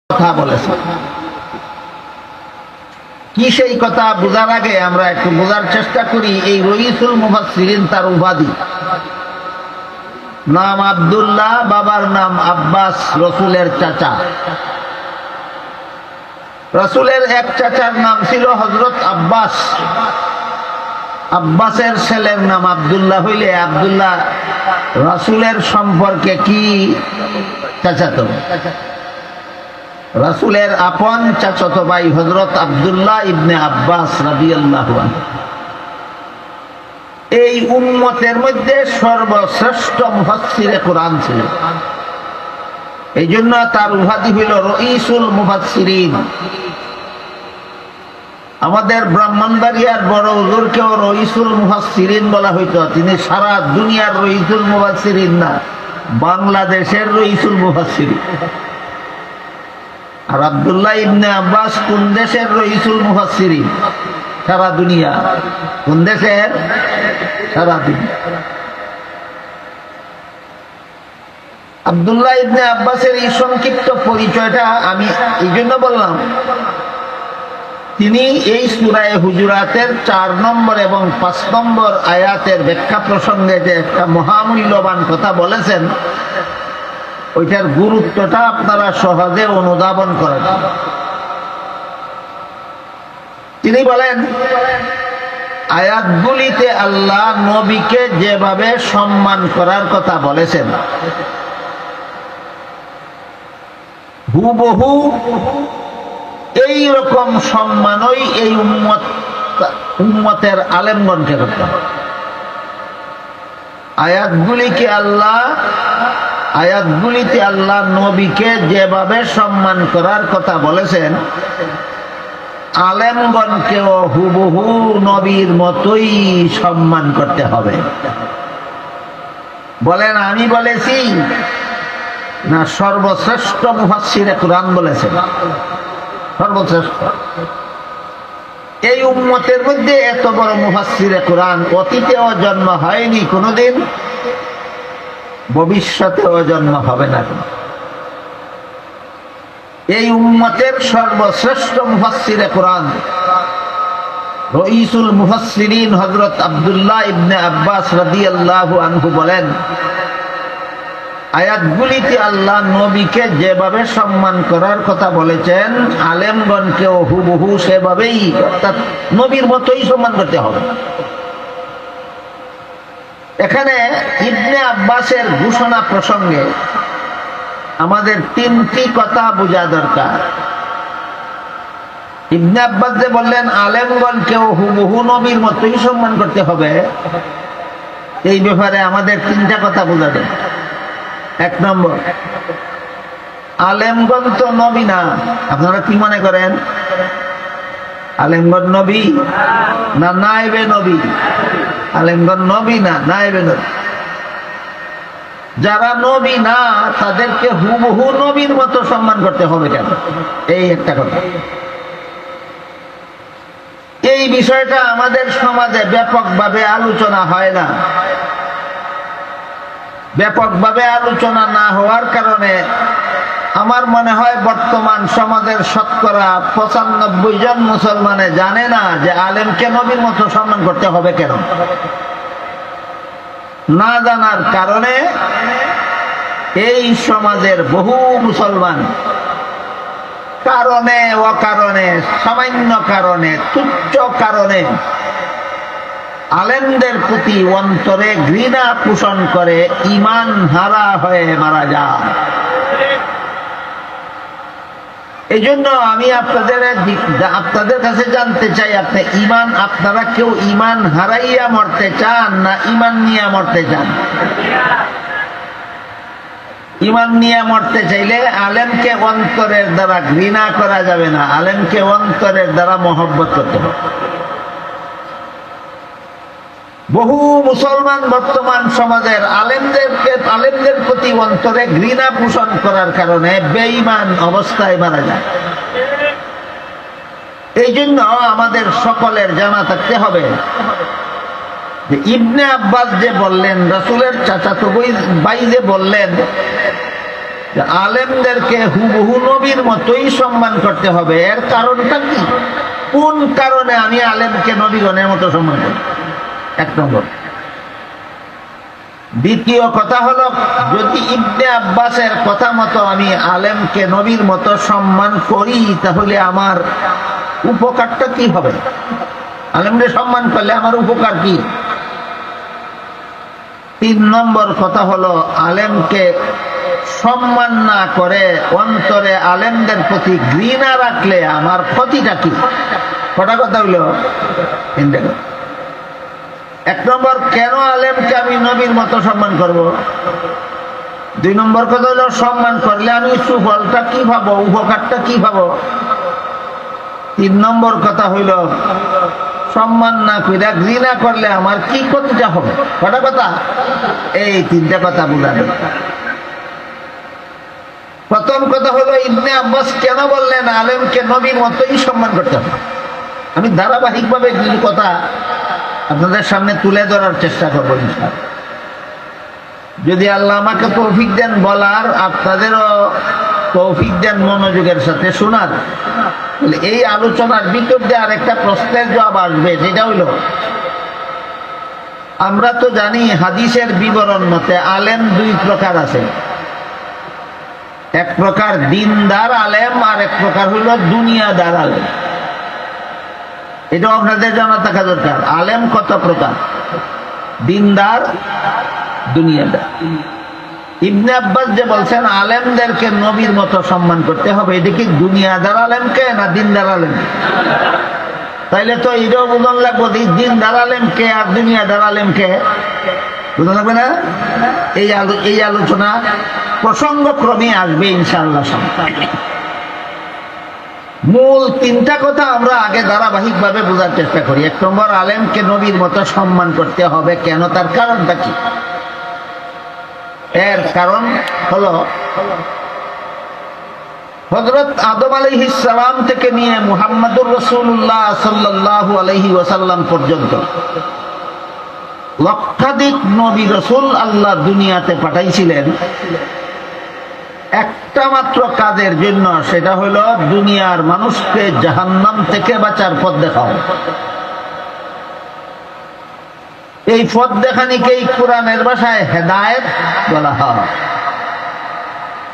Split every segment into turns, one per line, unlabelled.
কথা বলেছে। কি সেই কথা বোঝার আগে আমরা একটু বোঝার চেষ্টা করি এই রইসুল মুফাসসিরিন তার উপাধি। নাম আব্দুল্লাহ, বাবার নাম আব্বাস, রসুলের চাচা। রসুলের এক চাচার নাম ছিল হযরত আব্বাস। আব্বাসের ছেলের নাম আব্দুল্লাহ হইলে আব্দুল্লাহ রসুলের সম্পর্কে কি চাচাতো? রাসূলের আপন চাচাতো ভাই হযরত আব্দুল্লাহ ইবনে আব্বাস রাদিয়াল্লাহু আনহু এই উম্মতের মধ্যে সর্বশ্রেষ্ঠ মুফাসসিরে কুরআন ছিল। এই জন্য তার উপাধি হইল রইসুল মুফাসসিরিন। আমাদের ব্রাহ্মণবাড়িয়ার বড় হুজুরকেও রইসুল মুফাসসিরিন বলা হইতো। তিনি সারা দুনিয়ার রইসুল মুফাসসিরিন না, বাংলাদেশের রইসুল মুফাসসিরিন। আর আব্দুল্লাহ ইবনে আব্বাস কোন দেশের রইসুল মুফাসসিরিন? সারা দুনিয়া। কোন দেশের? সারা দুনিয়া। আব্দুল্লাহ ইবনে আব্বাসের এই সংক্ষিপ্ত পরিচয়টা আমি এই জন্য বললাম, তিনি এই সূরা হুজুরাতের 4 নম্বর এবং 5 নম্বর আয়াতের ব্যাখ্যা প্রসঙ্গে যে একটা মহামূল্যবান কথা বলেছেন, ওইটার গুরুত্বটা আপনারা সহজে অনুধাবন করেন। তিনি বলেন, আয়াতগুলিতে আল্লাহ নবীকে যেভাবে সম্মান করার কথা বলেছেন, হুবহু এই রকম সম্মানই এই উম্মতের আলেমগণকে করতে হবে। আয়াতগুলিতে আল্লাহ নবীকে যেভাবে সম্মান করার কথা বলেছেন, আলেমগণকেও হুবহু নবীর মতোই সম্মান করতে হবে। বলেন আমি বলেছি না সর্বশ্রেষ্ঠ মুফাসসিরে কুরআন বলেছেন? সর্বশ্রেষ্ঠ। এই উম্মতের মধ্যে এত বড় মুফাসসিরে কুরআন অতীতেও জন্ম হয়নি কোনোদিন, ভবিষ্যতেও জন্ম হবে না। এই উম্মতের সর্বশ্রেষ্ঠ মুফাসসিরে কুরআন রইসুল মুফাসসিরিন হযরত আব্দুল্লাহ ইবনে আব্বাস রাদিয়াল্লাহু আনহু বলেন, আয়াতগুলিতে আল্লাহ নবীকে যেভাবে সম্মান করার কথা বলেছেন, আলেমগণকেও হুবহু সেভাবেই অর্থাৎ নবীর মতোই সম্মান করতে হবে। এখানে ইবনে আব্বাসের ঘোষণা প্রসঙ্গে আমাদের 3টি কথা বোঝা দরকার। ইবনে আব্বাস যে বললেন আলেমগণকেও হুবহু নবীর মতোই সম্মান করতে হবে, এই ব্যাপারে আমাদের 3টা কথা বোঝা যায়। 1 নম্বর, আলেমগণ তো নবী না। আপনারা কি মনে করেন? আলেমগণ নবী না নায়েবে নবী? আলেমগণ নবী না নায়েবে নবী। যারা নবী না তাদেরকে হুবহু নবীর মতো সম্মান করতে হবে কেন? এই একটা কথা। এই বিষয়টা আমাদের সমাজে ব্যাপকভাবে আলোচনা হয় না। ব্যাপকভাবে আলোচনা না হওয়ার কারণে আমার মনে হয় বর্তমান সমাজের শতকরা 95 জন মুসলমানে জানে না যে আলেমকে নবীর মতো সম্মান করতে হবে কেন। না জানার কারণে এই সমাজের বহু মুসলমান কারণে অকারণে, সামান্য কারণে, তুচ্ছ কারণে আলেমদের প্রতি অন্তরে ঘৃণা পোষণ করে ঈমান হারা হয়ে মারা যায়। এই জন্য আমি আপনাদের কাছে জানতে চাই, আপনারা কেউ ঈমান হারাইয়া মরতে চান না ঈমান নিয়ে মরতে চান? ঈমান নিয়ে মরতে চাইলে আলেমকে অন্তরের দ্বারা ঘৃণা করা যাবে না, আলেমকে অন্তরের দ্বারা মহব্বত করতে হবে। বহু মুসলমান বর্তমান সমাজের আলেমদের প্রতি অন্তরে ঘৃণা পোষণ করার কারণে বেঈমান অবস্থায় মারা যায়। এই জন্য আমাদের সকলের জানা থাকতে হবে যে ইবনে আব্বাস যে বললেন, রাসূলের চাচাতো ভাই যে বললেন আলেমদেরকে হুবহু নবীর মতোই সম্মান করতে হবে। এর কারণটা কি? কোন কারণে আমি আলেমকে নবীগণের মতো সম্মান করি? এক নম্বর। দ্বিতীয় কথা হলো, যদি ইবনে আব্বাসের কথা মতো আমি আলেমকে নবীর মতো সম্মান করি, তাহলে আমার উপকারটা কি হবে? আলেমকে সম্মান করলে আমার উপকার কি? তিন নম্বর কথা হলো, আলেমকে সম্মান না করে অন্তরে আলেমদের প্রতি ঘৃণা রাখলে আমার ক্ষতিটা কি? কটা কথা হইল? এক নম্বর, কেন আলেমকে আমি নবীর মতো সম্মান করব? দুই নম্বর কথা হলো, সম্মান করলে আমি সুফলটা কি পাবো, উপকারটা কি পাবো? তিন নম্বর কথা হইল, সম্মান না করে ঘৃণা করলে আমার কি ক্ষতিটা হবে? কটা কথা? এই তিনটা কথা বুঝাবে। প্রথম কথা হলো, ইবনে আব্বাস কেন বললেন আলেমকে নবীর মতোই সম্মান করতে হবে? আমি ধারাবাহিকভাবে কিছু কথা আপনাদের সামনে তুলে ধরার চেষ্টা করবো ইনশাআল্লাহ। যদি আল্লাহ আমাকে তৌফিক দেন বলার, আপনাদেরও তৌফিক দেন মনোযোগের সাথে শোনার, এই আলোচনার ভিতর দিয়ে আরেকটা প্রশ্নের জবাব আসবে। যেটা হইল, আমরা তো জানি হাদিসের বিবরণ মতে আলেম দুই প্রকার আছে। এক প্রকার দিনদার আলেম, আর এক প্রকার হইল দুনিয়াদার আলেম। এটা আপনাদের জানা থাকা দরকার। আলেম কত প্রকার? দিনদার, দুনিয়াদার। ইবনে আব্বাস যে বলছেন আলেমদেরকে নবীর মতো সম্মান করতে হবে, এটা কি দুনিয়াদার আলেমকে না দিনদার আলেমকে? তাইলে তো এটাও বুঝন লাগবো দিনদার আলেমকে আর দুনিয়াদার আলেমকে। বুঝন লাগবে না? এই আলোচনা প্রসঙ্গক্রমে আসবে ইনশাআল্লাহ। মূল তিনটা কথা আমরা আগে ধারাবাহিক ভাবে বোঝার চেষ্টা করি। এক নম্বর, আলেমকে নবীর মতো সম্মান করতে হবে। কেন? তার কারণটা কি? এর কারণ হলো, হযরত আদম আলাইহিস সালাম থেকে নিয়ে মুহাম্মদুর রাসূলুল্লাহ সাল্লাল্লাহু আলাইহি ওয়াসাল্লাম পর্যন্ত লক্ষাধিক নবী রাসূল আল্লাহ দুনিয়াতে পাঠাইছিলেন একটা মাত্র কাজের জন্য। সেটা হলো দুনিয়ার মানুষকে জাহান্নাম থেকে বাঁচার পথ দেখাও। এই পথ দেখানিকেই কোরআনের ভাষায় হেদায়েত বলা হয়।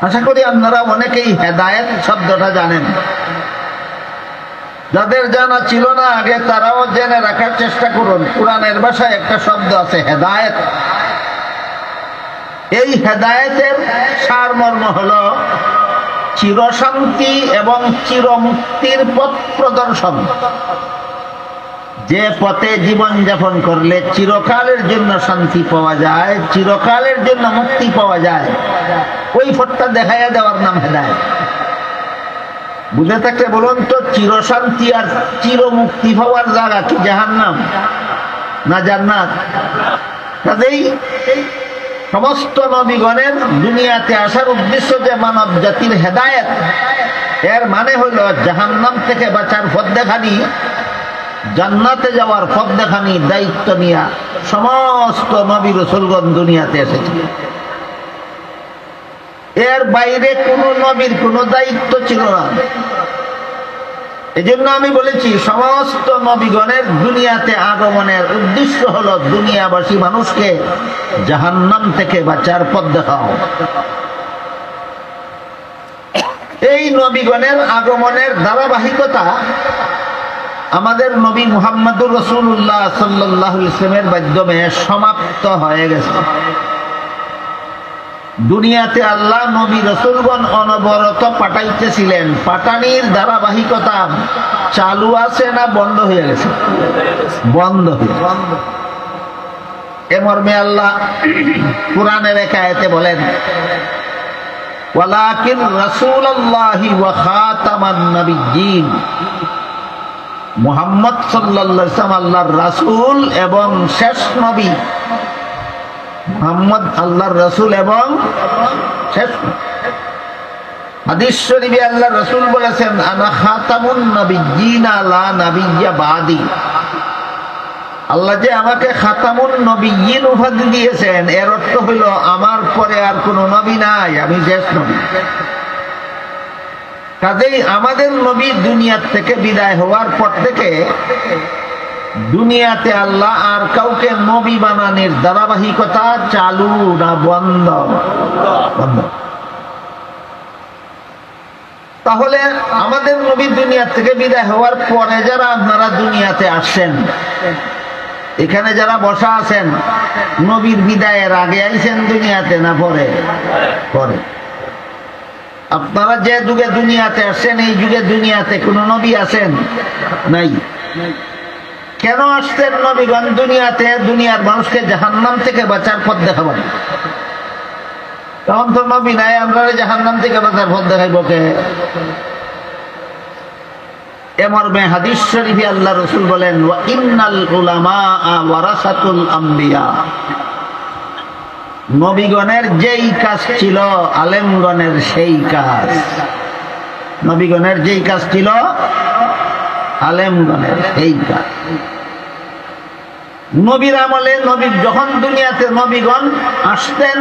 আশা করি আপনারা অনেকেই হেদায়েত শব্দটা জানেন। যাদের জানা ছিল না আগে, তারাও জেনে রাখার চেষ্টা করুন। কোরআনের ভাষায় একটা শব্দ আছে হেদায়েত। এই হেদায়েতের সারমর্ম হলো চিরশান্তি এবং চিরমুক্তির পথ প্রদর্শন। যে পথে জীবন যাপন করলে চিরকালের জন্য শান্তি পাওয়া যায়, চিরকালের জন্য মুক্তি পাওয়া যায়, ওই পথটা দেখাইয়া দেওয়ার নাম হেদায়েত। বুঝে থাকলে বলুন তো, চিরশান্তি আর চিরমুক্তি পাওয়ার জায়গা কি জাহান্নাম না জান্নাত? কাজেই সমস্ত নবীগণের দুনিয়াতে আসার উদ্দেশ্য যে মানব জাতির হেদায়েত, এর মানে হইল জাহান্নাম থেকে বাঁচার পথ দেখানি, জান্নাতে যাওয়ার পথ দেখানি দায়িত্ব নিয়ে সমস্ত নবী রাসূলগণ দুনিয়াতে এসেছে। এর বাইরে কোন নবীর কোন দায়িত্ব ছিল না। এজন্য আমি বলেছি সমস্ত নবীগণের দুনিয়াতে আগমনের উদ্দেশ্য হলো দুনিয়াবাসী মানুষকে জাহান্নাম থেকে বাঁচার পথ দেখাও। এই নবীগণের আগমনের ধারাবাহিকতা আমাদের নবী মুহাম্মদুর রাসূলুল্লাহ সাল্লাল্লাহু আলাইহি ওয়াসাল্লামের মাধ্যমে সমাপ্ত হয়ে গেছে। দুনিয়াতে আল্লাহ নবী রাসূলগণ অনবরত পাঠাইতেছিলেন। পাঠানির ধারাবাহিকতা চালু আছে না বন্ধ হয়ে গেছে? বন্ধ হয়ে গেছে। এ মর্মে আল্লাহ কোরআনের এক আয়াতে বলেন, ওয়ালাকিন রাসূলুল্লাহি ওয়া খাতামান নাবিয়্যিন। মুহাম্মদ সাল্লাল্লাহু আলাইহি ওয়াসাল্লাম আল্লাহর রাসূল এবং শেষ নবী। মুহাম্মদ আল্লাহর রাসূল এবং শেষ। হাদিস শরীফে আল্লাহর রাসূল বলেছেন, আনা খাতামুন নাবিয়্যিনা লা নাবিয়্যা বাদি। আল্লাহ যে আমাকে খাতামুন নবিয়্যিন উপাধি দিয়েছেন, এর অর্থ হইল আমার পরে আর কোন নবী নাই, আমি শেষ নবী। কাজেই আমাদের নবী দুনিয়ার থেকে বিদায় হওয়ার পর থেকে দুনিয়াতে আল্লাহ আর কাউকে নবী বানানোর ধারাবাহিকতা চালু না বন্ধ? বন্ধ। তাহলে আমাদের নবী দুনিয়া থেকে বিদায় হওয়ার পরে যারা আপনারা দুনিয়াতে আসছেন, এখানে যারা বসা আছেন, নবীর বিদায়ের আগে আইছেন দুনিয়াতে না পরে? পরে। আপনারা যে যুগে দুনিয়াতে আসছেন, এই যুগে দুনিয়াতে কোন নবী আছেন? নাই। কেন আসছেন নবীগণ দুনিয়াতে? দুনিয়ার মানুষকে জাহান্নাম থেকে বাঁচার পথ দেখাবেন। তখন তো নবী নাই, আমরা জাহান্নাম থেকে বাঁচার পথ দেখাইব কে? এমর্মে হাদিস শরীফে আল্লাহ রাসূল বলেন, ওয়া ইন্নাল উলামা ওয়ারাসাতুল আম্বিয়া। নবীগণের যেই কাজ ছিল আলেমগণের সেই কাজ। নবীগণের যেই কাজ ছিল আলেমগণের সেই কাজ। নবীর আমলে নবী যখন দুনিয়াতে নবীগণ আসতেন,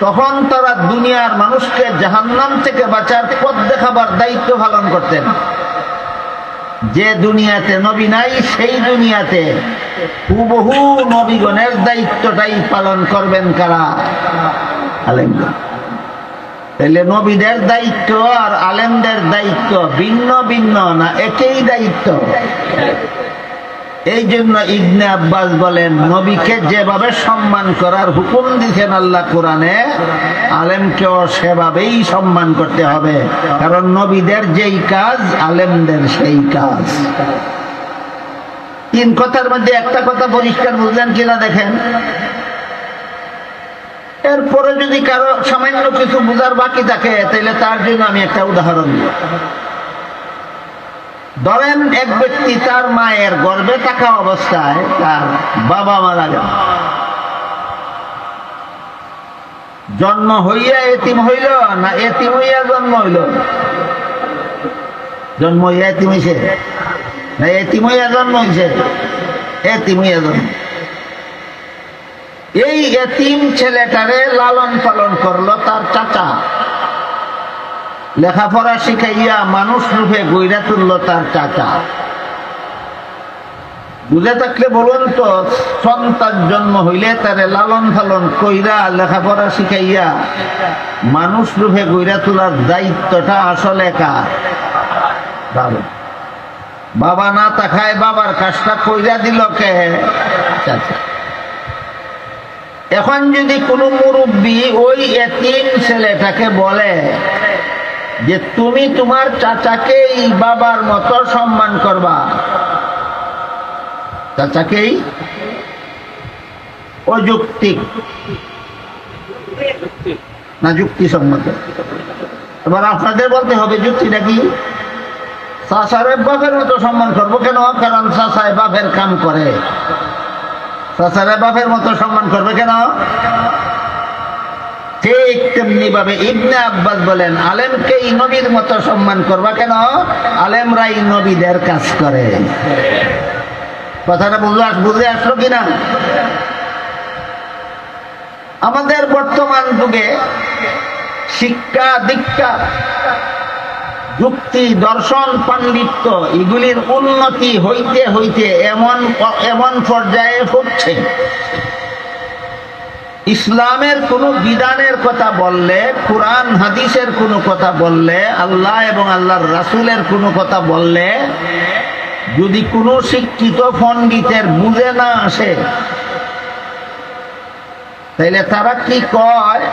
তখন তারা দুনিয়ার মানুষকে জাহান্নাম থেকে বাঁচার পথ দেখাবার দায়িত্ব পালন করতেন। যে দুনিয়াতে নবী নাই, সেই দুনিয়াতে হুবহু নবীগণের দায়িত্বটাই পালন করবেন কারা? আলেমগণ। তাহলে নবীদের দায়িত্ব আর আলেমদের দায়িত্ব ভিন্ন ভিন্ন না একই দায়িত্ব? এই জন্য ইবনে আব্বাস বলেন, নবীকে যেভাবে সম্মান করার হুকুম দিয়েছেন আল্লাহ কোরআনে, আলেমকেও সেভাবেই সম্মান করতে হবে, কারণ নবীদের যেই কাজ আলেমদের সেই কাজ। তিন কথার মধ্যে একটা কথা পরিষ্কার বুঝলেন কিনা দেখেন। এরপরে যদি কারো সামান্য কিছু বুঝার বাকি থাকে, তাহলে তার জন্য আমি একটা উদাহরণ দিই। ধরেন এক ব্যক্তি তার মায়ের গর্ভে থাকা অবস্থায় তার বাবা মারা গেল, জন্ম হইয়া এতিম হইল না এতিম হইয়া জন্ম হইল? জন্ম হইয়া এতিম হইছে না এতিম হইয়া জন্ম হইছে? এতিম হইয়া জন্ম। এই এতিম ছেলেটারে লালন পালন করলো তার চাচা, লেখাপড়া শিখাইয়া মানুষ রূপে গইরা তুলল তার চাচা। বুঝে থাকলে বলুন তো, সন্তান জন্ম হইলে তারে লালন পালন কইরা লেখাপড়া শিখাইয়া মানুষ রূপে গইরা তোলার দায়িত্বটা আসলে কার? বাবা। বাবা না তাকায় বাবার কাজটা কইরা দিল কে? চাচা। এখন যদি কোনো মুরব্বী ওই এতিম ছেলেটাকে বলে যে তুমি তোমার চাচাকেই বাবার মতো সম্মান করবা, চাচাকেই, অযৌক্তিক না যুক্তিসম্মত? এবার আপনাদের বলতে হবে যুক্তিটা কি? চাচারে বাপের মতো সম্মান করবো কেন? কারণ চাচায় বাপের কাম করে। চাচারে বাপের মতো সম্মান করবে কেন? ঠিক তেমনি ভাবে ইবনে আব্বাস বলেন, আলেমকেই নবীর মতো সম্মান করবা কেন? আলেমরাই নবীদের কাজ করে। কথাটা বুঝে আসলো কিনা? আমাদের বর্তমান যুগে শিক্ষা দীক্ষা যুক্তি দর্শন পাণ্ডিত্য এগুলির উন্নতি হইতে হইতে এমন পর্যায়ে হচ্ছে, ইসলামের কোন বিধানের কথা বললে, কোরআন হাদিসের কোন কথা বললে, আল্লাহ এবং আল্লাহর রাসূলের কোন কথা বললে, যদি কোনো শিক্ষিত পণ্ডিতের বুঝে না আসে, তাইলে তারা কি কয়?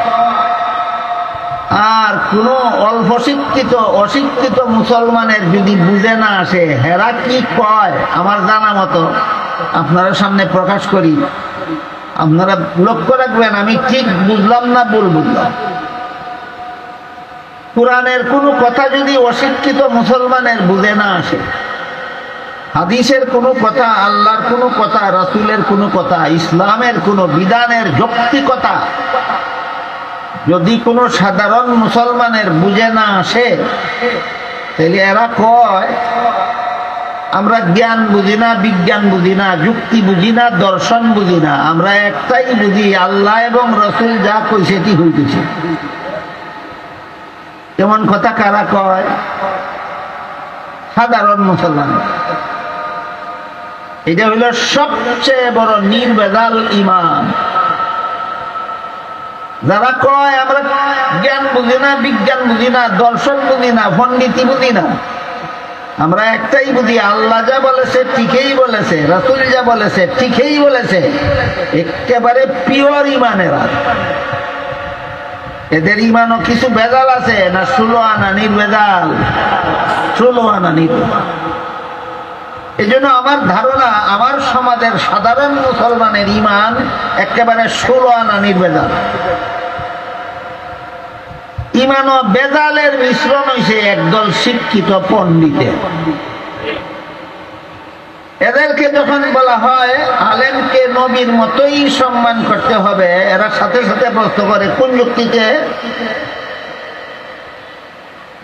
আর কোন অল্প শিক্ষিত অশিক্ষিত মুসলমানের যদি বুঝে না আসে, হেরা কি কয়? আমার জানা মতো আপনারা সামনে প্রকাশ করি, আপনারা লক্ষ্য রাখবেন আমি ঠিক বুঝলাম না ভুল বুঝলাম। কোরআনের কোনো কথা যদি অশিক্ষিত মুসলমানের বুঝে না আসে, হাদিসের কোনো কথা, আল্লাহর কোনো কথা, রাসূলের কোনো কথা, ইসলামের কোনো বিধানের যৌক্তিকতা যদি কোনো সাধারণ মুসলমানের বুঝে না আসে, তাহলে এরা কয় আমরা জ্ঞান বুঝি না, বিজ্ঞান বুঝি না, যুক্তি বুঝি না, দর্শন বুঝি না, আমরা একটাই বুঝি, আল্লাহ এবং রসুল যা কইছে কি হইতেছে। এমন কথা কারা কয়? সাধারণ মুসলমান। এটা হইল সবচেয়ে বড় নির্ভেজাল ঈমান। যারা কয় আমরা জ্ঞান বুঝি না, বিজ্ঞান বুঝি না, দর্শন বুঝি না, পণ্ডিতি বুঝি না, আমরা একটাই বুঝি, আল্লাহ যা বলেছে ঠিকই বলেছে, রাসূল যা বলেছে ঠিকই বলেছে, একেবারে পিওর ঈমানেরা। এদের ঈমানও কিছু ভেজাল আছে না? 16 আনা নির্ভেজাল, 16 আনা নির্ভেজাল। এই জন্য আমার ধারণা, আমার সমাজের সাধারণ মুসলমানের ঈমান একেবারে 16 আনা নির্ভেজাল। ঈমান ও বেজালের মিশ্রণ হয়েছে একদল শিক্ষিত পণ্ডিতে। এদেরকে যখন বলা হয় আলেমকে নবীর মতোই সম্মান করতে হবে, এরা সাথে সাথে প্রশ্ন করে কোন যুক্তিতে?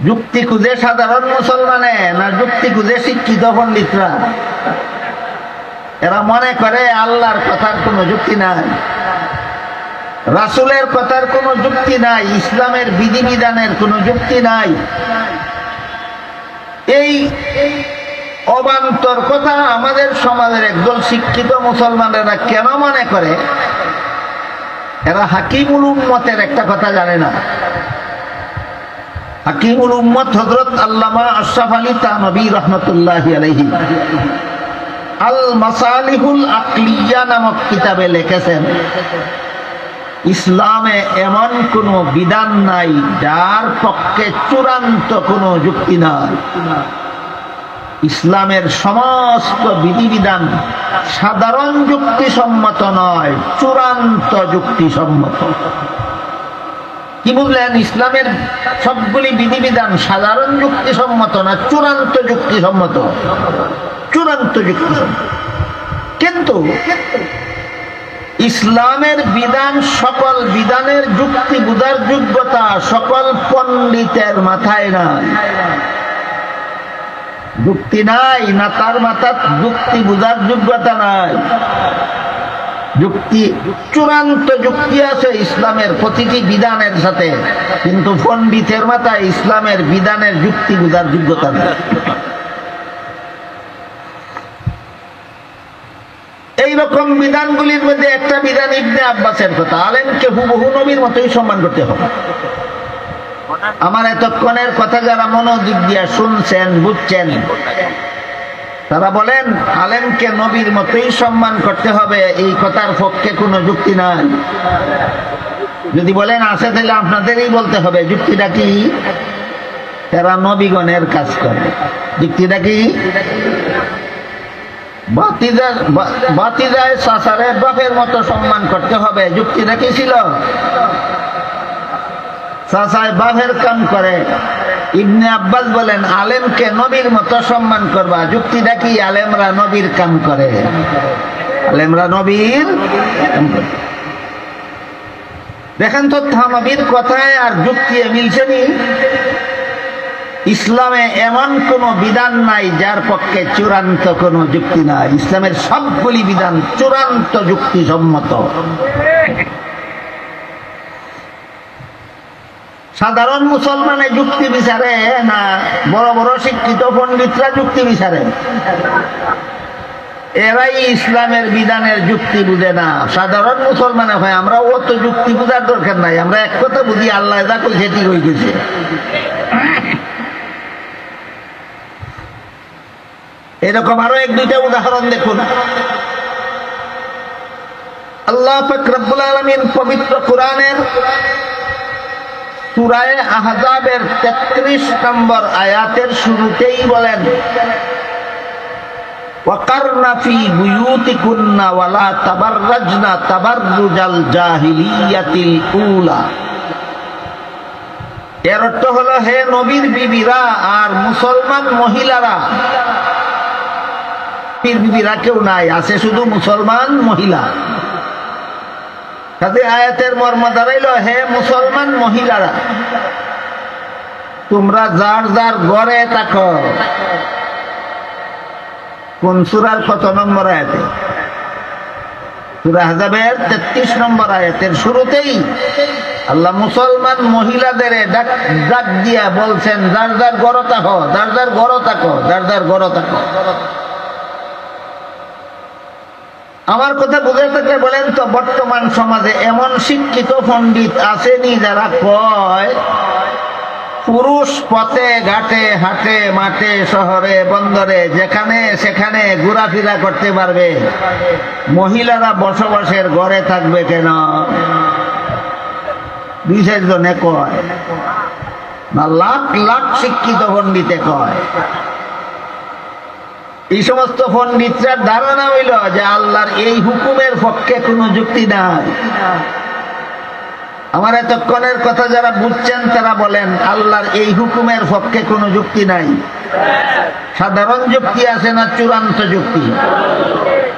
যুক্তি খুঁজে সাধারণ মুসলমানে না যুক্তি খুঁজে শিক্ষিত পণ্ডিতরা? এরা মনে করে আল্লাহর কথার কোনো যুক্তি নাই, রাসূলের কথার কোনো যুক্তি নাই, ইসলামের বিধিবিধানের কোনো যুক্তি নাই। এই অবান্তর কথা আমাদের সমাজের একদল শিক্ষিত মুসলমানেরা কেন মনে করে? এরা হাকিমুল উম্মতের একটা কথা জানে না। হাকিমুল উম্মত হযরত আল্লামা আশরাফ আলী থানভী রাহমাতুল্লাহি আলাইহি আল মাসালিহুল আকলিয়া নামক কিতাবে লিখেছেন, ইসলামে এমন কোনো বিধান নাই যার পক্ষে চূড়ান্ত কোনো যুক্তি নাই। ইসলামের সমস্ত বিধিবিধান সাধারণ যুক্তিসম্মত নয়, চূড়ান্ত যুক্তিসম্মত। কি বুঝলেন? ইসলামের সবগুলি বিধিবিধান সাধারণ যুক্তিসম্মত না, চূড়ান্ত যুক্তিসম্মত, চূড়ান্ত যুক্তিসম্মত। কিন্তু ইসলামের বিধান, সকল বিধানের যুক্তি বুঝার যোগ্যতা সকল পণ্ডিতের মাথায় নাই। যুক্তি নাই না, তার মাথার যুক্তি বুঝার যোগ্যতা নাই। যুক্তি, চূড়ান্ত যুক্তি আছে ইসলামের প্রতিটি বিধানের সাথে, কিন্তু পণ্ডিতের মাথায় ইসলামের বিধানের যুক্তি বুঝার যোগ্যতা নেই। এইরকম বিধানগুলির মধ্যে একটা বিধান ইবনে আব্বাসের কথা, আলেমকে হুবহু নবীর মতোই সম্মান করতে হবে। আমার এতক্ষণের কথা যারা মনোযোগ দিয়ে শুনছেন, বুঝছেন, তারা বলেন আলেমকে নবীর মতোই সম্মান করতে হবে, এই কথার পক্ষে কোনো যুক্তি নাই। যদি বলেন আছে, তাহলে আপনাদেরই বলতে হবে যুক্তিটা কি? এরা নবীগণের কাজ করে। যুক্তিটা কি? বাতিজায় চাচারে বাপের মতো সম্মান করতে হবে, যুক্তিটা কি ছিল? চাচায় বাপের কাম করে। ইবনে আব্বাস বলেন আলেমকে নবীর মতো সম্মান করবা, যুক্তিটা কি? আলেমরা নবীর কাম করে, আলেমরা নবীর। দেখেন তো থানভীর কথায় আর যুক্তি মিলছে নি? ইসলামে এমন কোন বিধান নাই যার পক্ষে চূড়ান্ত কোন যুক্তি নাই। ইসলামের সবগুলি বিধান চূড়ান্ত যুক্তিসম্মত। সাধারণ মুসলমানে যুক্তি বিচারে না বড় বড় শিক্ষিত পণ্ডিতরা যুক্তি বিচারে? এরাই ইসলামের বিধানের যুক্তি বুঝে না। সাধারণ মুসলমানে হয় আমরা অত যুক্তি বুঝার দরকার নাই, আমরা এক কথা বুঝি, আল্লাহ যা কইছে ঠিক হয়ে গেছে। এরকম আরো এক দুইটা উদাহরণ দেখুন। আল্লাহ পাক রব্বুল আলামিন পবিত্র কোরআনের সূরা আহজাবের 33 নম্বর আয়াতের শুরুতেই বলেন, ওয়াকারনা ফি বুয়ুতিকুন্না ওয়ালা তাবাররাজনা তাবাররুজাল জাহিলিয়াতিল উলা। এর অর্থ হলো, হে নবীর বিবিরা আর মুসলমান মহিলারা, বিবিরা কেউ নাই, আছে শুধু মুসলমান মহিলা। তাতে আয়াতের মর্ম দাঁড়াইল, হে মুসলমান মহিলারা, তোমরা যার যার ঘরে থাকো, কোন সূরার কত নম্বর আয়াতে? সূরা আহজাবের 33 নম্বর আয়াতের শুরুতেই আল্লাহ মুসলমান মহিলাদের ডাক দিয়া বলছেন, যার যার ঘরে থাকো, যার যার ঘরে থাকো, যার যার ঘরে থাকো। আমার কথা বুঝে থাকলে বলেন তো, বর্তমান সমাজে এমন শিক্ষিত পণ্ডিত আসেনি যারা কয় পুরুষ পথে ঘাটে হাটে মাঠে শহরে বন্দরে যেখানে সেখানে ঘোরাফেরা করতে পারবে, মহিলারা বসবাসের ঘরে থাকবে কেন? বিশেষ জনে কয় না, লাখ লাখ শিক্ষিত পণ্ডিতে কয়। এই সমস্ত পণ্ডিতরা ধারণা হইল যে আল্লাহর এই হুকুমের পক্ষে কোনো যুক্তি নাই। আমার এতক্ষণের কথা যারা বুঝছেন তারা বলেন আল্লাহর এই হুকুমের পক্ষে কোনো যুক্তি নাই। সাধারণ যুক্তি আছে না চূড়ান্ত যুক্তি?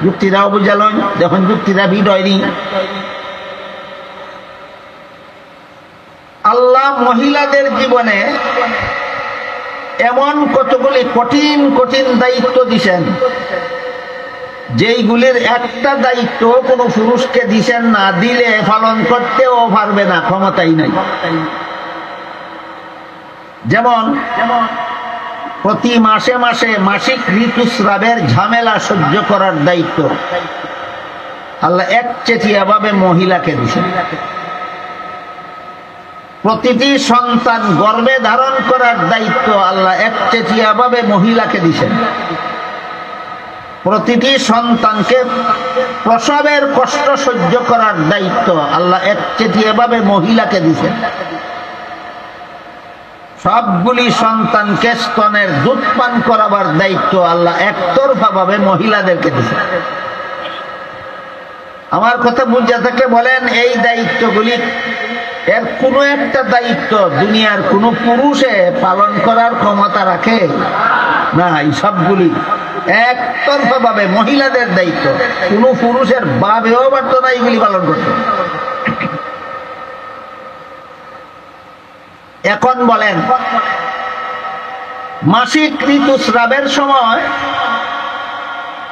যুক্তিরাও বুঝালেন, যখন যুক্তিরা ভিড় হয়নি। আল্লাহ মহিলাদের জীবনে এমন কতগুলি কঠিন কঠিন দায়িত্ব দিছেন, যেইগুলির একটা দায়িত্ব কোনো পুরুষকে দিছেন না, দিলে পালন করতেও পারবে না, ক্ষমতাই নাই। যেমন প্রতি মাসে মাসে মাসিক ঋতুস্রাবের ঝামেলা সহ্য করার দায়িত্ব আল্লাহ একচেটিয়া ভাবে মহিলাকে দিছেন। প্রতিটি সন্তান গর্ভে ধারণ করার দায়িত্ব আল্লাহ একচেটিয়া ভাবে মহিলাকে দিছেন। প্রতিটি সন্তানকে প্রসবের কষ্ট সহ্য করার দায়িত্ব আল্লাহ একচেটিয়া ভাবে মহিলাকে দিছেন। সবগুলি সন্তানকে স্তনের দুধ পান করাবার দায়িত্ব আল্লাহ একতরফা ভাবে মহিলাদেরকে দিছেন। আমার কথা বুঝে থাকলে বলেন, এই দায়িত্বগুলি এর কোনো একটা দায়িত্ব দুনিয়ার কোনো পুরুষে পালন করার ক্ষমতা রাখে না। এই সবগুলি একতরফা ভাবে মহিলাদের দায়িত্ব। কোনো পুরুষের ভাবেও পারত না এইগুলি পালন করতে। এখন বলেন, মাসিক ঋতুস্রাবের সময়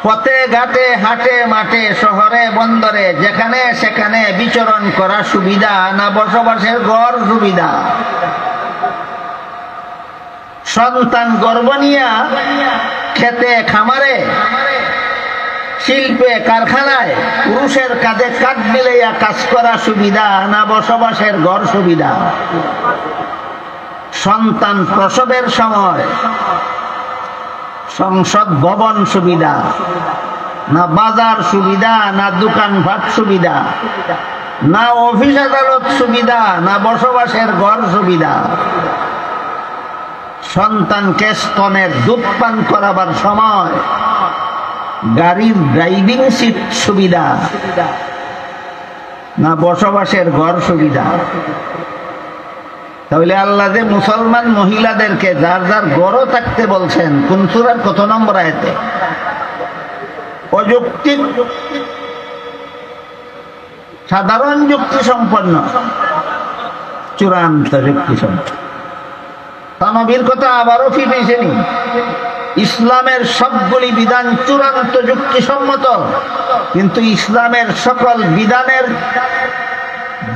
পথে ঘাটে হাটে মাঠে শহরে বন্দরে যেখানে সেখানে বিচরণ করা সুবিধা না বসবাসের ঘর সুবিধা? সন্তান গর্ভ নিয়া খেতে খামারে শিল্পে কারখানায় পুরুষের কাঁধে কাঁধ মিলাইয়া কাজ করা সুবিধা না বসবাসের ঘর সুবিধা? সন্তান প্রসবের সময় সংসদ ভবন সুবিধা না বাজার সুবিধা না দোকানপাট সুবিধা না অফিস আদালত সুবিধা না বসবাসের ঘর সুবিধা? সন্তানকে স্তনের দুধ পান করাবার সময় গাড়ির ড্রাইভিং সিট সুবিধা না বসবাসের ঘর সুবিধা? তাহলে আল্লাহ যে মুসলমান মহিলাদেরকে যার যার ঘরও থাকতে বলছেন, কোন সূরার কত নম্বর আয়াতে? অযৌক্তিক, সাধারণ যুক্তি সম্পন্ন, চূড়ান্ত যুক্তি সম্পন্ন। নবীর কথা আবারও ফিরেছেনি। ইসলামের সবগুলি বিধান চূড়ান্ত যুক্তিসম্মত, কিন্তু ইসলামের সকল বিধানের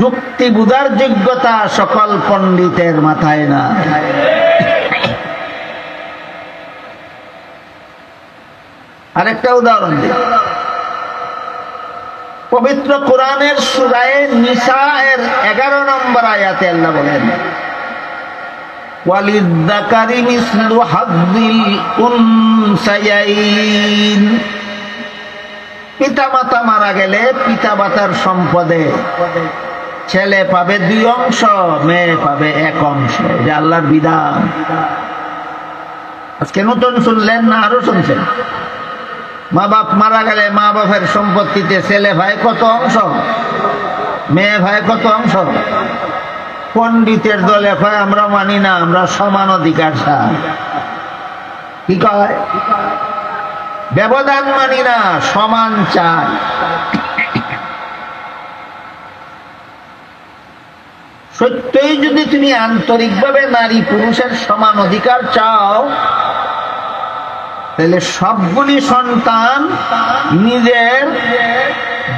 যুক্তি বুঝার যোগ্যতা সকল পণ্ডিতের মাথায় না। আরেকটা উদাহরণ দিই। পবিত্র কোরআনের সূরা নিসা এর 11 নম্বর আয়াতে আল্লাহ বলেন, ওয়ালিযযাকারি মিসলু হাযযিল উনসায়াইন। পিতামাতা মারা গেলে পিতামাতার সম্পদে ছেলে পাবে 2 অংশ, মেয়ে পাবে 1 অংশ। এটা আল্লাহর বিধান। আজকে নতুন শুনলেন না আরো শুনছেন? মা বাপ মারা গেলে মা বাপের সম্পত্তিতে ছেলে ভাই কত অংশ, মেয়ে ভাই কত অংশ? পণ্ডিতের দলে কয় আমরা মানি না, আমরা সমান অধিকার চাই। কি কয়? ব্যবধান মানি না, সমান চাই। সত্যই যদি তুমি আন্তরিকভাবে নারী পুরুষের সমান অধিকার চাও, তাহলে সবগুলি সন্তান নিজের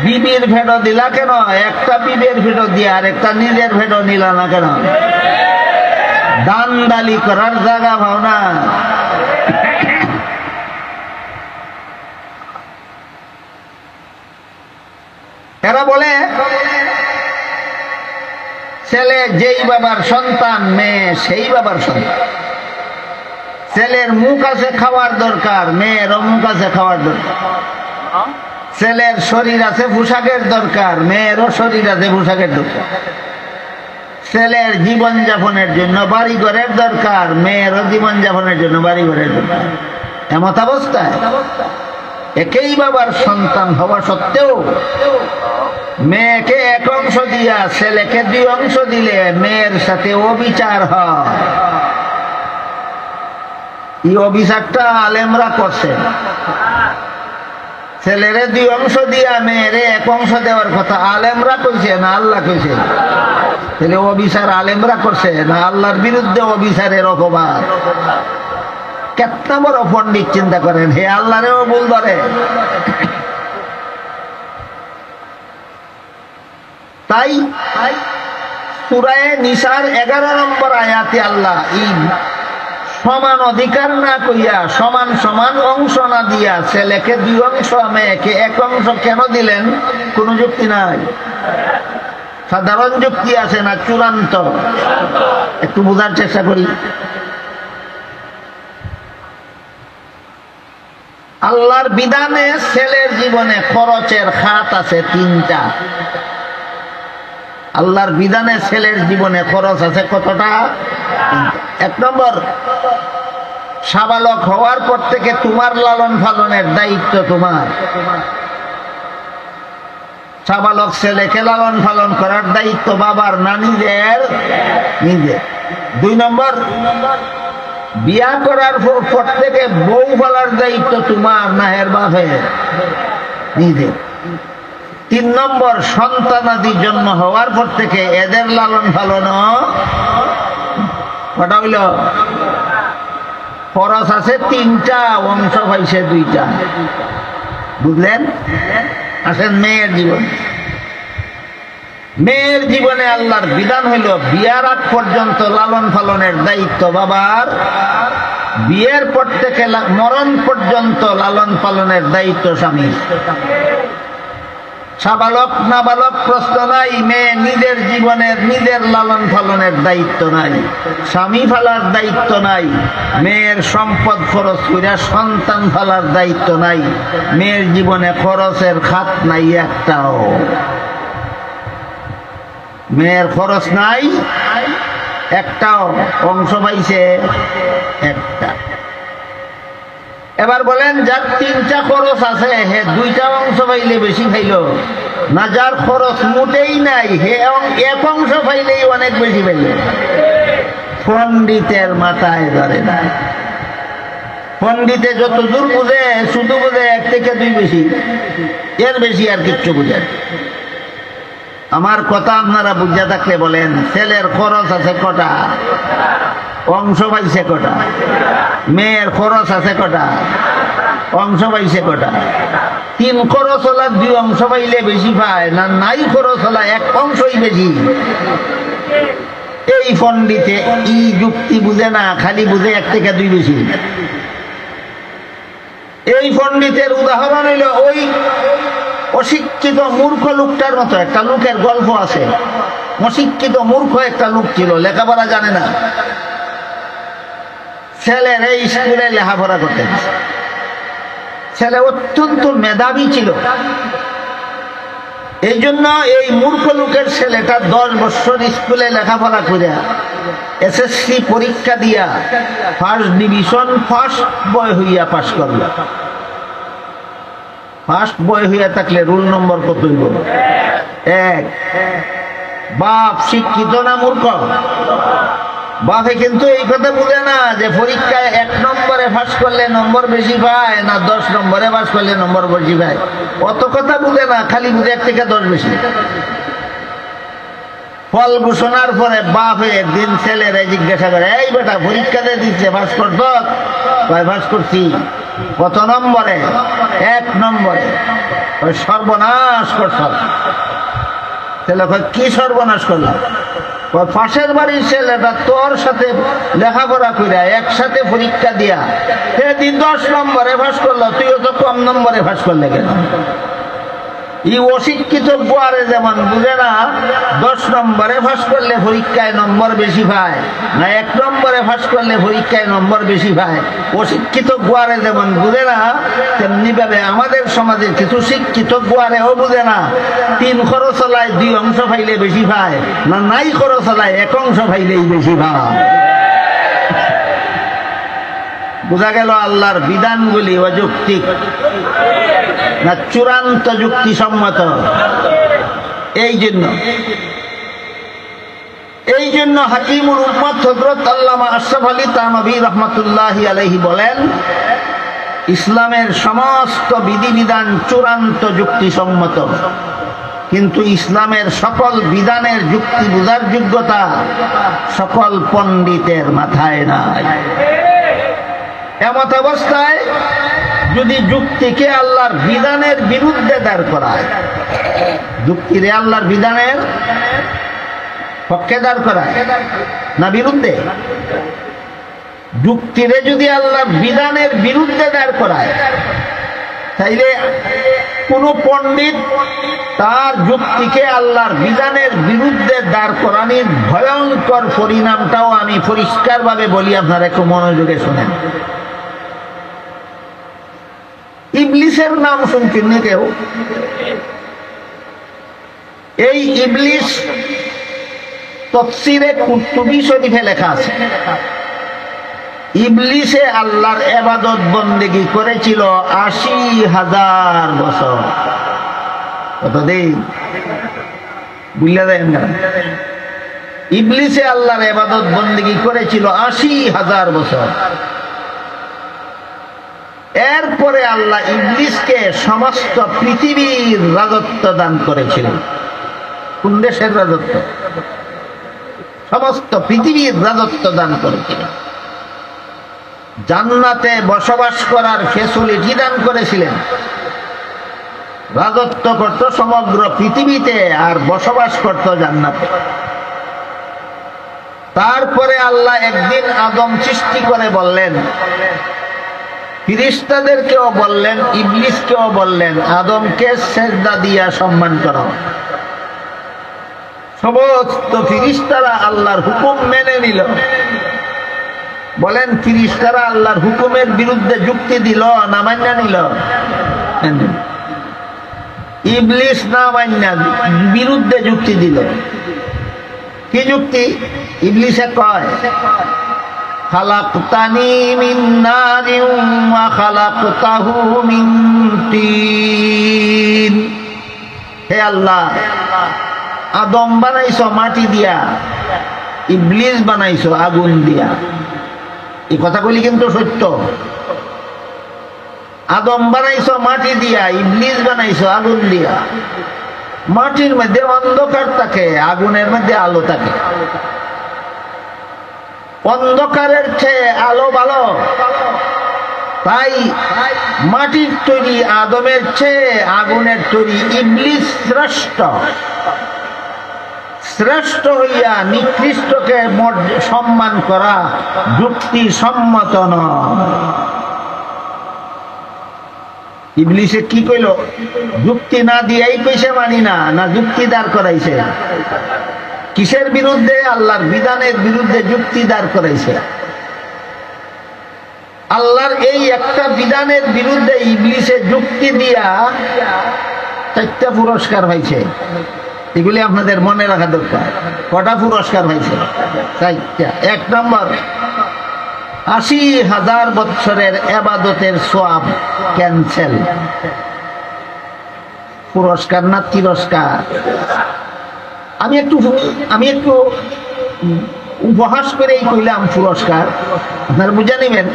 বিবির ভেড়ো দিলা কেন? একটা বিবের ভেড়ো দিয়ে আর একটা নিজের ভেড়ো নিলা না কেন? দান্দালি করার জায়গা পাও না? এরা বলে ছেলে যেই বাবার সন্তান, মেয়ে সেই বাবার সন্তান। ছেলের মুখ আছে খাওয়ার দরকার, মেয়েরও মুখ আছে খাওয়ার দরকার। ছেলের শরীর আছে পোশাকের দরকার, মেয়েরও শরীর আছে পোশাকের দরকার। ছেলের জীবন যাপনের জন্য বাড়ি ঘরের দরকার, মেয়েরও জীবন যাপনের জন্য বাড়ি ঘরের দরকার। এমত অবস্থায় একই বাবার সন্তান হওয়া সত্ত্বেও মেয়েকে এক অংশ দিয়া ছেলেকে 2 অংশ দিলে মেয়ের সাথে অবিচার হয়। এই অবিচারটা আলেমরা করছে। ছেলেরে 2 অংশ দিয়া মেয়েরে 1 অংশ দেওয়ার কথা আলেমরা কইছে না আল্লাহ কইছে? তাহলে অবিচার আলেমরা করছে না আল্লাহর বিরুদ্ধে অবিচারের অপবাদ? কেতনা বড় পণ্ডিত চিন্তা করেন, হে আল্লাহরেও ভুল ধরে। তাই সূরা নিসার 11 নম্বর আয়াতে আল্লাহ এই সমান অধিকার না কইয়া সমান সমান অংশ না দিয়া ছেলেকে 2 অংশ মেয়েকে 1 অংশ কেন দিলেন? কোন যুক্তি নাই। সাধারণ যুক্তি আছে না চূড়ান্ত? একটু বোঝার চেষ্টা করি। আল্লাহর বিধানে ছেলের জীবনে খরচের খাত আছে 3টা। আল্লাহর বিধানে ছেলের জীবনে খরচ আছে কতটা? 1 নম্বর, সাবালক হওয়ার পর থেকে তোমার লালন পালনের দায়িত্ব তোমার। সাবালক ছেলেকে লালন পালন করার দায়িত্ব বাবার না নিজের? নিজের। 2 নম্বর, বিয়া করার পর থেকে বউ বলার দায়িত্ব তোমার না এর বাপের? নিজের। 3 নম্বর, সন্তানাদি জন্ম হওয়ার পর থেকে এদের লালন পালন কটা হইল? খরচ আছে 3টা, অংশ পাইছে 2টা। বুঝলেন? আসেন মেয়ের জীবন। মেয়ের জীবনে আল্লাহর বিধান হইল বিয়ার আগ পর্যন্ত লালন পালনের দায়িত্ব বাবার, বিয়ের পর থেকে মরণ পর্যন্ত লালন পালনের দায়িত্ব স্বামীর। সাবালক নাবালক প্রশ্ন নাই, মেয়ে নিজের জীবনের নিজের লালন পালনের দায়িত্ব নাই, স্বামী ফালার দায়িত্ব নাই, মেয়ের সম্পদ খরচ কইরা সন্তান ফালার দায়িত্ব নাই, মেয়ের জীবনে খরচের খাত নাই একটাও। মেয়ের খরচ নাই একটাও, অংশ পাইছে একটা। এবার বলেন যার 3টা খরচ আছে হে 2টা অংশ পাইলে বেশি খাইল না যার খরচ মোটেই নাই হে 1 অংশ পাইলেই অনেক বেশি পাইল? পণ্ডিতের মাথায় ধরে না। পণ্ডিতে যত দূর বুঝে শুধু বুঝে 1 থেকে 2 বেশি, এর বেশি আর কিচ্ছু বুঝে। আমার কথা আপনারা বুঝে থাকলে বলেন ছেলের খরচ আছে কটা? অংশ পাইছে কটা? মেয়ের খরচ আছে কটা? অংশ পাইছে কটা? 3 খরচ হলা 2 অংশ পাইলে বেশি পায় না নাই খরচ হলা 1 অংশই বেশি? এই পণ্ডিতে এই যুক্তি বুঝে না, খালি বুঝে 1 থেকে 2 বেশি। এই পণ্ডিতের উদাহরণ হইল ওই অশিক্ষিত মূর্খ লোকটার মতো। একটা লোকের গল্প আছে, অশিক্ষিত মূর্খ একটা লোক ছিল, লেখাপড়া জানে না। ছেলের এই স্কুলে লেখাপড়া করতে, ছেলে অত্যন্ত মেধাবী ছিল। এই জন্য এই মূর্খ লোকের ছেলেটা 10 বছর স্কুলে লেখাপড়া করে এসএসসি পরীক্ষা দিয়া ফার্স্ট ডিভিশন ফার্স্ট বয় হইয়া পাশ করল। ফার্স্ট বয় হইয়া থাকলে রোল নম্বর কত হইব? 1। বাপ শিক্ষিত না মূর্খ? বাপে কিন্তু এই কথা বুঝে না যে পরীক্ষায় 1 নম্বরে পাস করলে নম্বর বেশি পায় না 10 নম্বরে পাস করলে নম্বর বেশি পায়, অত কথা বুঝে না, খালি বুঝে 1 থেকে 10 বেশি। ফল ঘোষণার পরে বাপে একদিন ছেলেরা জিজ্ঞাসা করে, এই বেটা পরীক্ষাতে দিচ্ছে পাস করত? পাস করছি। কত নম্বরে? 1 নম্বরে। ওই সর্বনাশ করছ। ছেলে কি সর্বনাশ করলাম? পাশের বাড়ির ছেলেটা তোর সাথে লেখাপড়া কইরা একসাথে পরীক্ষা দিয়া সেদিন 10 নম্বরে পাস করলো, তুইও তো কম নম্বরে পাস করলে কেন? এই অশিক্ষিত বুয়ারে যেমন বুঝে না 10 নম্বরে পাস করলে পরীক্ষায় নম্বর বেশি পায়, না 1 নম্বরে পাস করলে পরীক্ষায় নম্বর বেশি পায়, অশিক্ষিত বুয়ারে যেমন বুঝে না তেমনি ভাবে আমাদের সমাজে কিছু শিক্ষিত বুয়ারেও বুঝে না 3 খরচলায় 2 অংশ পাইলে বেশি পায়, না নাই খরচলায় 1 অংশ পাইলেই বেশি পায়। বোঝা গেল আল্লাহর বিধানগুলি অযৌক্তিক না চূড়ান্ত যুক্তিসম্মত। এই জন্য হাকিমুল উম্মত হযরত আল্লামা আশরাফ আলী থানভী রাহমাতুল্লাহি আলাইহি বলেন, ইসলামের সমস্ত বিধিবিধান চূড়ান্ত যুক্তিসম্মত, কিন্তু ইসলামের সকল বিধানের যুক্তি বোঝার যোগ্যতা সকল পণ্ডিতের মাথায় নাই। এমত অবস্থায় যদি যুক্তিকে আল্লাহর বিধানের বিরুদ্ধে দাঁড় করায়, যুক্তিরে আল্লাহর বিধানের পক্ষে দাঁড় করায় না বিরুদ্ধে? যুক্তিরে যদি আল্লাহর বিধানের বিরুদ্ধে দাঁড় করায়, তাইলে কোন পণ্ডিত তার যুক্তিকে আল্লাহর বিধানের বিরুদ্ধে দাঁড় করানোর ভয়ঙ্কর পরিণামটাও আমি পরিষ্কারভাবে বলি, আপনারা একটু মনোযোগে শোনেন। ইবলিসের নাম শুনছেন না কেউ? এই ইবলিস তাফসীরে কুরতুবী শরীফে লেখা আছে, ইবলিসে আল্লাহর ইবাদত বন্দেগী করেছিল ৮০,০০০ বছর। কতদিন? বুঝলে দেন না? ইবলিসে আল্লাহর ইবাদত বন্দেগী করেছিল ৮০,০০০ বছর। এরপরে আল্লাহ ইবলিসকে সমস্ত পৃথিবীর রাজত্ব দান করেছিলেন। কোন দেশের রাজত্ব? সমস্ত পৃথিবীর রাজত্ব দান করেছিলেন। জান্নাতে বসবাস করার ফ্যাসিলিটি দান করেছিলেন। রাজত্ব করত সমগ্র পৃথিবীতে আর বসবাস করত জান্নাতে। তারপরে আল্লাহ একদিন আদম সৃষ্টি করে বললেন, ফেরেশতাদেরকেও বললেন, ইবলিসকেও বললেন, আদমকে সিজদা দিয়া সম্মান করো। সমস্ত ফেরেশতারা আল্লাহর হুকুম মেনে নিল। বলেন, ফেরেশতারা আল্লাহর হুকুমের বিরুদ্ধে যুক্তি দিল না মান্য নিল? ইবলিস না মান্য বিরুদ্ধে যুক্তি দিল। কি যুক্তি? ইবলিসে কয়, খালাকতানি মিন নারিন ওয়া খালাকতাহু মিন তিন। হে আল্লাহ, আদম বানাইছো মাটি দিয়া, ইবলিস বানাইছো আগুন দিয়া। এই কথাগুলি কিন্তু সত্য। আদম বানাইছো মাটি দিয়া, ইবলিস বানাইছো আগুন দিয়া। মাটির মধ্যে অন্ধকার থাকে, আগুনের মধ্যে আলো থাকে। অন্ধকারের চেয়ে আলো ভালো, তাই মাটির তৈরি আদমের চেয়ে আগুনের তৈরি ইবলিস শ্রেষ্ঠ। শ্রেষ্ঠ হইয়া নিকৃষ্টকে সম্মান করা যুক্তি সম্মত নয়। ইবলিসে কি কইল? যুক্তি না দিয়েই কইছে মানি না, না যুক্তি দাঁড় করাইছে? কিসের বিরুদ্ধে? আল্লাহর বিধানের বিরুদ্ধে যুক্তি দাঁড় করাইছে। আল্লাহর এই একটা বিধানের বিরুদ্ধে ইবলিসে যুক্তি দিয়া 4টা পুরস্কার পাইছে। এগুলি আপনাদের মনে রাখা দরকার। কটা পুরস্কার পাইছে? 4টা। 1 নম্বর, ৮০,০০০ বছরের ইবাদতের সওয়াব ক্যান্সেল। পুরস্কার না তিরস্কার? আমি একটু উপহাস করেই কইলাম পুরস্কার, আপনারা বুঝে নেবেন।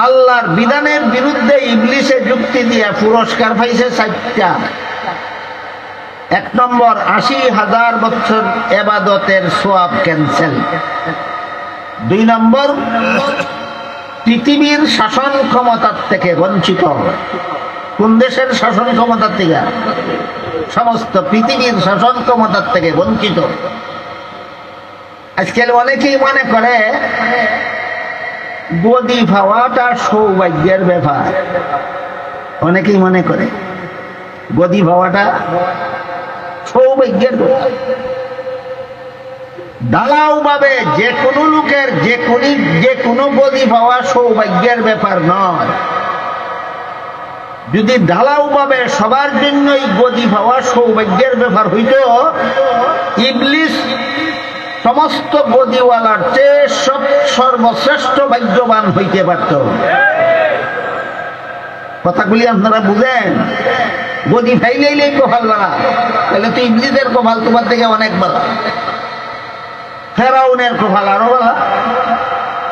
আল্লাহর বিধানের বিরুদ্ধে ইবলিসে যুক্তি দিয়া পুরস্কার পাইছে 4টা। 1 নম্বর, ৮০,০০০ বছর ইবাদতের সওয়াব ক্যান্সেল। 2 নম্বর, পৃথিবীর শাসন ক্ষমতার থেকে বঞ্চিত। কোন দেশের শাসন ক্ষমতার থেকে? সমস্ত পৃথিবীর শাসন ক্ষমতার থেকে বঞ্চিত। আজকাল অনেকেই মনে করে গদি পাওয়াটা সৌভাগ্যের ব্যাপার। অনেকেই মনে করে গদি পাওয়াটা সৌভাগ্যের ব্যাপার। ঢালাও ভাবে যে কোনো লোকের যে কোনো গদি পাওয়া সৌভাগ্যের ব্যাপার নয়। যদি ঢালাও ভাবে সবার জন্যই গদি পাওয়া সৌভাগ্যের ব্যাপার হইত, ইবলিস সমস্ত গদিওয়ালার চেয়ে সর্বশ্রেষ্ঠ ভাগ্যবান হইতে পারত। কথাগুলি আপনারা বুঝেন? গদি ফাইলেই কপাল বালা, তাহলে তো ইবলিসের কপাল তোমার থেকে অনেক বালা। ফেরাউনের কপাল আরো বালা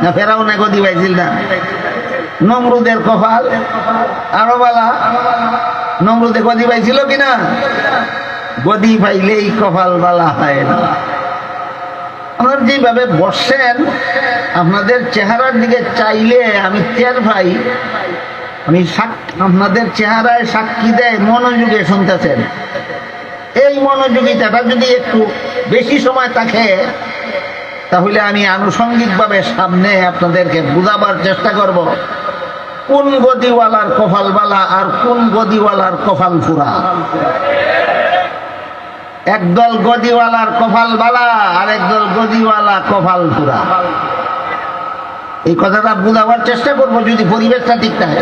না? ফেরাউনে গদি পাইছিল না? নমরুদের কপাল আরো বালা। নমরুদে গদি পাইছিল কিনা? গদি পাইলেই কপাল বালা হয় না। আপনারা যেভাবে বসছেন, আপনাদের চেহারার দিকে চাইলে আমি টের পাই, আমি আপনাদের চেহারায় সাক্ষী দেয় মনোযোগে শুনতেছেন। এই মনোযোগিতাটা যদি একটু বেশি সময় থাকে, তাহলে আমি আনুষঙ্গিকভাবে সামনে আপনাদেরকে বুঝাবার চেষ্টা করব কোন গদিওয়ালার কপাল বালা আর কোন গদিওয়ালার কপাল ফুরা। একদল গদিওয়ালার কপাল বালা আর একদল গদিওয়ালা কপাল ফুরা। এই কথাটা বুঝাবার চেষ্টা করব যদি পরিবেশটা ঠিক থাকে।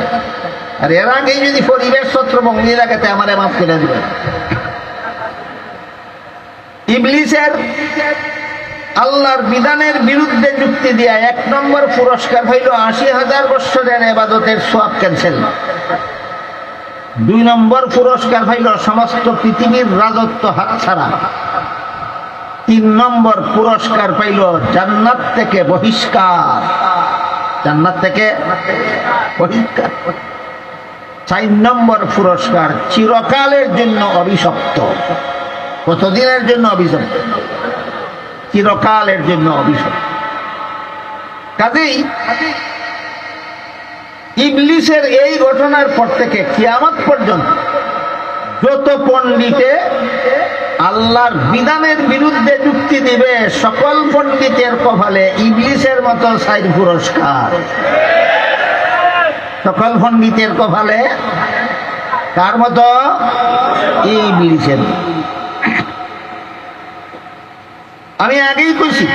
আর এর আগেই যদি পরিবেশ ছত্রভঙ্গি রাখাতে আমারে মাফ করে দেবে। ইবলিসের আল্লাহর বিধানের বিরুদ্ধে যুক্তি দিয়া 1 নম্বর পুরস্কার হইল 80,000 বৎসরের ইবাদতের সওয়াব ক্যান্সেল। 2 নম্বর পুরস্কার হইল সমস্ত পৃথিবীর রাজত্ব হাতছাড়া। 3 নম্বর পুরস্কার পাইল জান্নাত থেকে বহিষ্কার। জান্নাত থেকে বহিষ্কার। 4 নম্বর পুরস্কার চিরকালের জন্য অভিশপ্ত। কতদিনের জন্য অভিশপ্ত? চিরকালের জন্য অভিশপ্ত। কাজেই ইবলিসের এই ঘটনার পর থেকে কিয়ামত পর্যন্ত যত পণ্ডিতে আল্লাহর বিধানের বিরুদ্ধে যুক্তি দিবে, সকল পণ্ডিতের কপালে ইবলিসের মতো 4 পুরস্কার। সকল পণ্ডিতের কপালে কার মতো? ইবলিসের। আমি আগেই কইছি,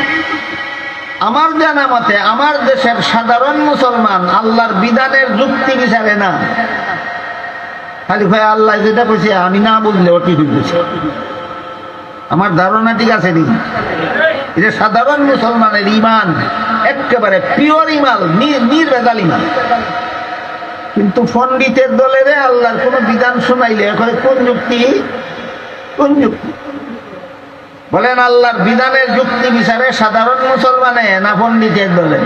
আমার জানা মতে আমার দেশের সাধারণ মুসলমান আল্লাহর বিধানের যুক্তি বিচারে না। খালি ভাই আল্লাহ যেটা কইছে আমি না বুঝলে ও ঠিক হইতেছে। আমার ধারণা ঠিক আছে নি? এটা সাধারণ মুসলমানের ইমান একেবারে পিওর ইমান, নির্ভেজাল ইমান। কিন্তু পণ্ডিতের দলের আল্লাহর কোন বিধান শোনাইলে কোন যুক্তি? কোন যুক্তি? বলেন আল্লাহর বিধানের যুক্তি বিচারে সাধারণ মুসলমানে না পণ্ডিতের দলে?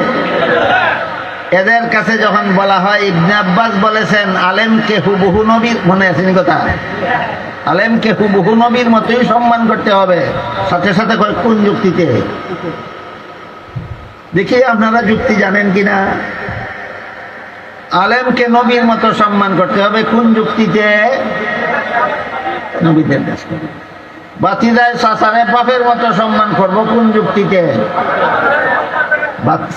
এদের কাছে যখন বলা হয়, ইবনে আব্বাস বলেছেন আলেমকে হুবহু নবীর, মনে আছে কথা? আলেমকে হুবহু নবীর মতোই সম্মান করতে হবে। সাথে সাথে কোন যুক্তিতে? দেখি আপনারা যুক্তি জানেন কিনা। আলেমকে নবীর মতো সম্মান করতে হবে কোন যুক্তিতে? নবীদের কাছে। বাতিদায় চাচারে বাপের মতো সম্মান করবো কোন যুক্তিতে?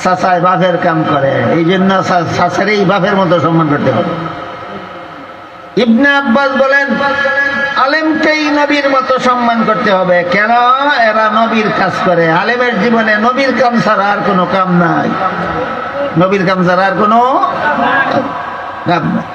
চাচায় বাপের কাম করে, এই জন্য চাচারেই বাপের মতো সম্মান করতে হবে। ইবনে আব্বাস বলেন আলেমকেই নবীর মতো সম্মান করতে হবে। কেন? এরা নবীর কাজ করে। আলেমের জীবনে নবীর কাম ছাড়া আর কোনো কাম নাই। নবীর কাম ছাড়া আর কোনো কাম নাই।